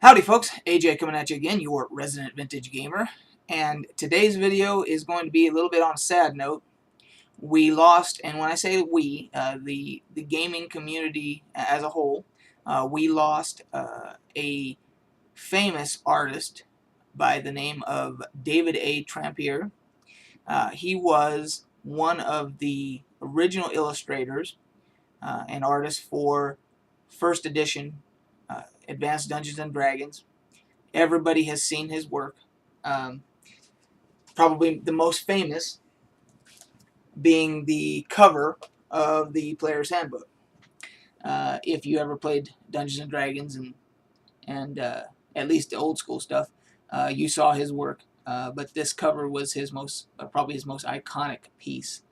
Howdy folks, AJ coming at you again, your resident vintage gamer, and today's video is going to be a little bit on a sad note. We lost, and when I say we, the gaming community as a whole, we lost a famous artist by the name of David A. Trampier. He was one of the original illustrators and artists for first edition Advanced Dungeons and Dragons. Everybody has seen his work. Probably the most famous being the cover of the Player's Handbook. If you ever played Dungeons and Dragons and at least the old school stuff, you saw his work. But this cover was his most probably his most iconic piece.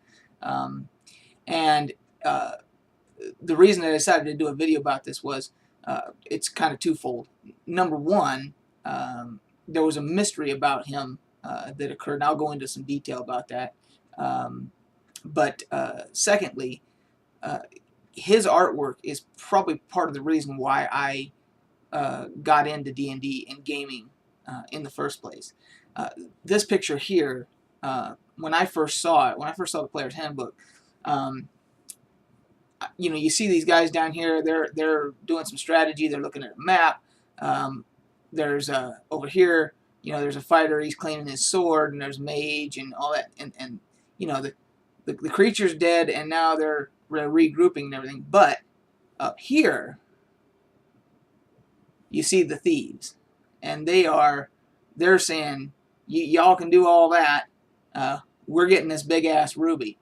And the reason that I decided to do a video about this was it's kind of twofold. Number one, there was a mystery about him that occurred, and I'll go into some detail about that. But secondly, his artwork is probably part of the reason why I got into D&D and gaming in the first place. This picture here, when I first saw it, when I first saw the Player's Handbook, you know, you see these guys down here. They're doing some strategy. They're looking at a map. There's over here, you know, there's a fighter. He's cleaning his sword, and there's mage and all that. And you know, the creature's dead, and now they're regrouping and everything. But up here, you see the thieves, and they're saying, y'all can do all that. We're getting this big ass ruby.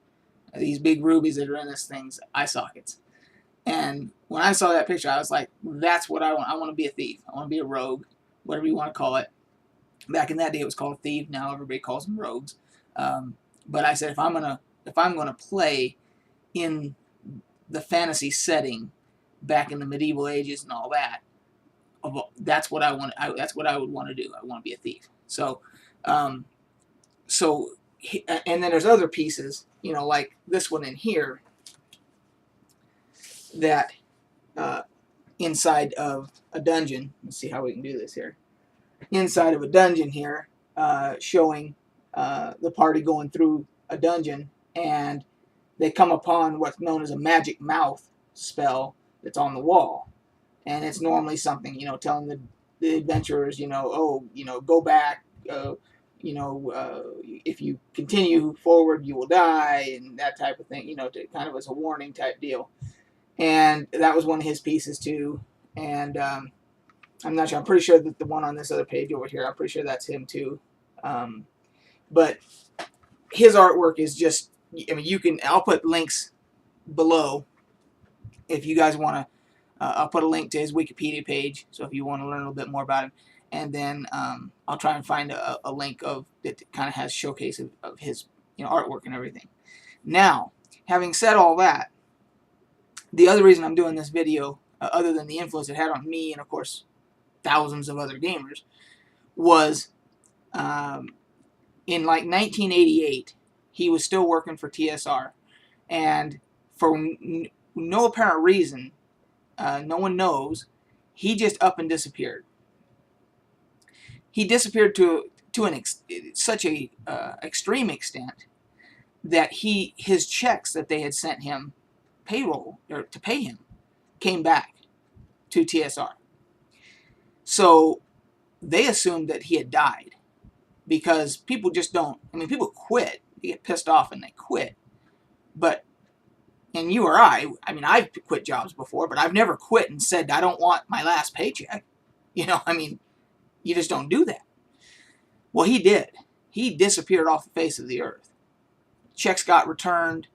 These big rubies that are in this thing's eye sockets. And when I saw that picture, I was like, that's what I want. I want to be a thief. I want to be a rogue, whatever you want to call it. Back in that day, it was called a thief. Now everybody calls them rogues. But I said, if I'm gonna play in the fantasy setting back in the medieval ages and all that, that's what I want. That's what I would want to do. I want to be a thief. So, and then there's other pieces, you know, like this one in here, that inside of a dungeon. Let's see how we can do this here. Inside of a dungeon here, showing the party going through a dungeon, and they come upon what's known as a magic mouth spell that's on the wall, and it's normally something, you know, telling the adventurers, you know, oh, you know, go back. You know, if you continue forward, you will die, and that type of thing, you know, to kind of as a warning type deal. And that was one of his pieces too. And I'm not sure. I'm pretty sure that the one on this other page over here, I'm pretty sure that's him too. But his artwork is just, I mean, I'll put links below if you guys want to. I'll put a link to his Wikipedia page, so if you want to learn a little bit more about him. And then I'll try and find a link that kind of has showcase of his, you know, artwork and everything. Now, having said all that, the other reason I'm doing this video, other than the influence it had on me and of course thousands of other gamers, was in like 1988 he was still working for TSR, and for no apparent reason, no one knows, he just up and disappeared. He disappeared to such a extreme extent that his checks that they had sent him payroll or to pay him came back to TSR. So they assumed that he had died, because people just don't. I mean, people quit. They get pissed off and they quit. But and you or I mean, I've quit jobs before, but I've never quit and said I don't want my last paycheck. You know, I mean, you just don't do that. Well, he did. He disappeared off the face of the earth. Checks got returned.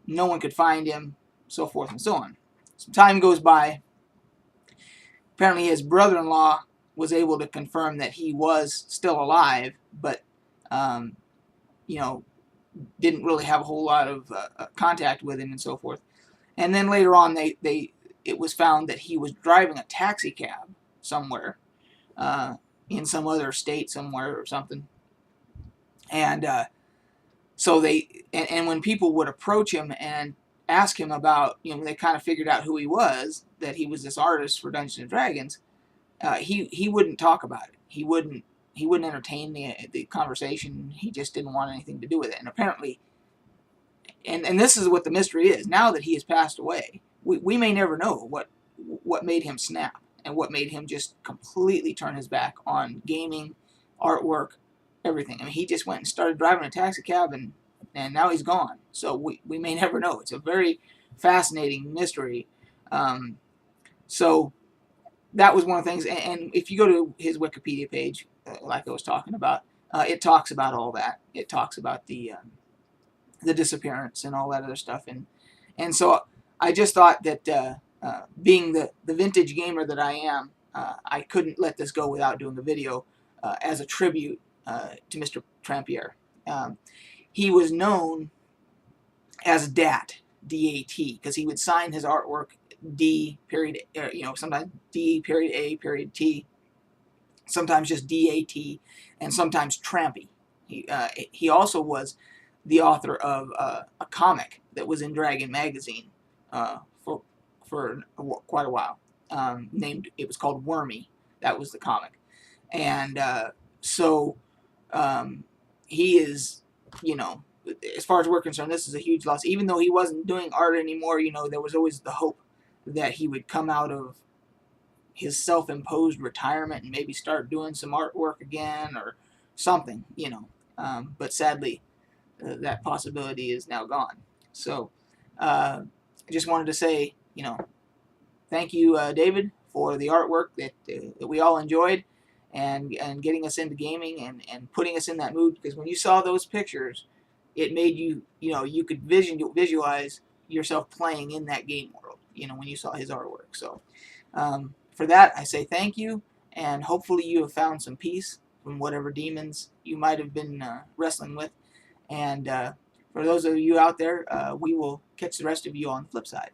No one could find him, so forth and so on. Some time goes by. Apparently his brother-in-law was able to confirm that he was still alive, but, you know, didn't really have a whole lot of contact with him and so forth. And then later on, it was found that he was driving a taxi cab somewhere, in some other state somewhere or something. And so and when people would approach him and ask him about, you know, when they kind of figured out who he was, that he was this artist for Dungeons and Dragons, he wouldn't talk about it. He wouldn't entertain the conversation. He just didn't want anything to do with it. And apparently, and this is what the mystery is. Now that he has passed away, we may never know what made him snap and what made him just completely turn his back on gaming, artwork, everything. I mean, he just went and started driving a taxi cab, and now he's gone. So we may never know. It's a very fascinating mystery. So that was one of the things. And if you go to his Wikipedia page, like I was talking about, it talks about all that. It talks about the disappearance and all that other stuff. And so I just thought that being the vintage gamer that I am, I couldn't let this go without doing a video as a tribute to Mr. Trampier. He was known as DAT, D-A-T, because he would sign his artwork D period, sometimes D period A period T, sometimes just D-A-T, and sometimes Trampy. He also was the author of a comic that was in Dragon magazine for quite a while. It was called Wormy. That was the comic, and so he is, as far as we're concerned, this is a huge loss. Even though he wasn't doing art anymore, there was always the hope that he would come out of his self-imposed retirement and maybe start doing some artwork again or something, but sadly, that possibility is now gone. So I just wanted to say, thank you, David, for the artwork that we all enjoyed, and getting us into gaming and putting us in that mood. Because when you saw those pictures, it made you, you could visualize yourself playing in that game world, when you saw his artwork. So for that, I say thank you, and hopefully you have found some peace from whatever demons you might have been wrestling with. And for those of you out there, we will catch the rest of you on the flip side.